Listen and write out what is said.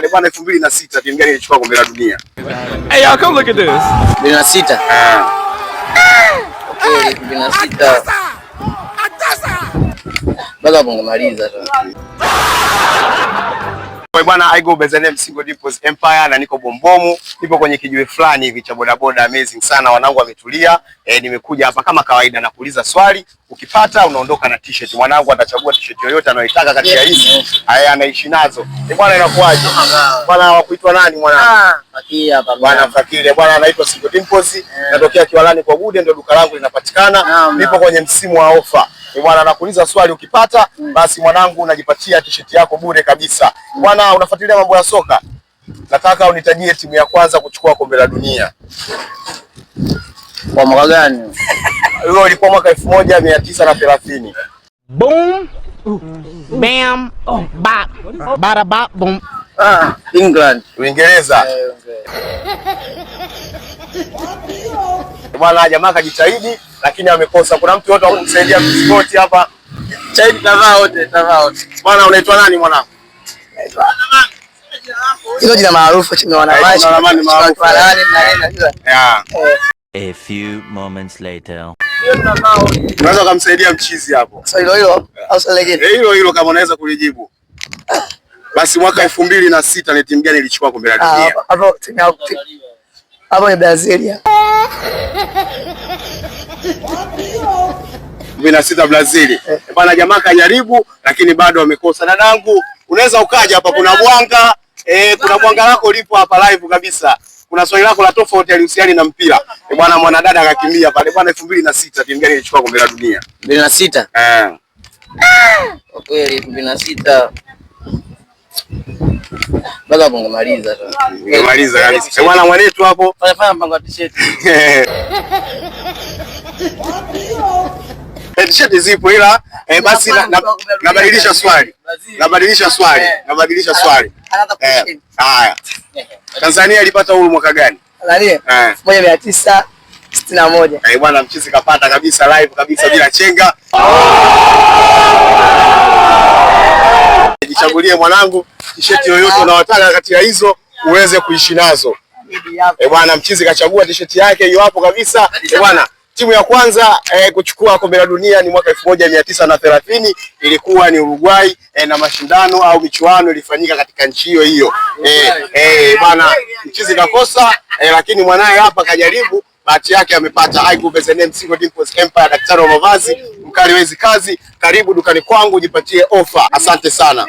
Bwana 2006 timu gani ilichukua kombe la dunia? Hey y'all, come look at this. 2006. Okay, 2006. Bado bungemaliza tu. Bwana, I go by the name Single Dimples Empire na niko Bombomu. Nipo kwenye kijiwe fulani hivi cha bodaboda, amazing sana, wanangu wametulia. Nimekuja hapa kama kawaida na kuuliza swali, ukipata unaondoka na t-shirt. Mwanangu atachagua t-shirt yoyote anayotaka kati ya hizi. Haya anaishi nazo. Bwana inakuaje? Bwana wakuitwa nani mwanangu? Fakiri hapa. Bwana Fakiri. Bwana anaitwa Single Dimples. Natokea Kiwalani kwa Bude, ndio duka langu linapatikana. Nipo kwenye msimu wa ofa. Bwana nakuuliza swali, ukipata basi mwanangu unajipatia t-shirt yako bure kabisa. Bwana unafuatilia mambo ya soka? Nataka unitajie timu ya kwanza kuchukua kombe la dunia. Kwa mwaka gani? Hiyo ilikuwa mwaka 1930. Boom, bam, bop, bada bop, boom. England. Uingereza. Bwana jamaa kajitahidi lakini amekosa. Kuna mtu yote wa kumsaidia msipoti hapa? Chaidi tavaa wote. Bwana unaitwa nani mwanangu? Hilo jina maarufu chini wanamashi. Yeah. A few moments later. Unaweza kumsaidia mchizi hapo? So hilo au swali lingine? Hilo kama unaweza kulijibu. Basi mwaka 2006 ni timu gani ilichukua kombe la dunia? Hapo timu ya hapo ni Brazil. 2006 Brazil. Bwana jamaa kajaribu lakini bado amekosa. Dadangu, unaweza ukaja hapa, kuna bwanga kuna bwanga lako lipo hapa live kabisa. Kuna swali lako la tofauti alihusiana na mpira. Bwana mwanadada akakimbia pale. Bwana 2006 timu gani ilichukua kombe la dunia? 2006. Okay, 2006. Bado bungemaliza tu. Bungemaliza kabisa. Bwana mwanetu hapo. Fanya mpango wa t-shirt. T-shirt zipo ila basi nabadilisha swali. Nabadilisha swali. Haya. Tanzania ilipata uhuru mwaka gani? 1961. Bwana mchizi kapata kabisa live kabisa bila chenga. Jichagulie mwanangu t-shirt yoyote unayotaka kati ya hizo uweze kuishi nazo. Bwana mchizi kachagua t-shirt yake hiyo hapo kabisa. Bwana timu ya kwanza kuchukua kombe la dunia ni mwaka 1930, ilikuwa ni Uruguay na mashindano au michuano ilifanyika katika nchi hiyo. Bwana mchizi kakosa lakini mwanae hapa kajaribu, bahati yake amepata. I go by the name Single Dimples Empire, daktari wa mavazi, mkali wezi kazi. Karibu dukani kwangu jipatie ofa. Asante sana.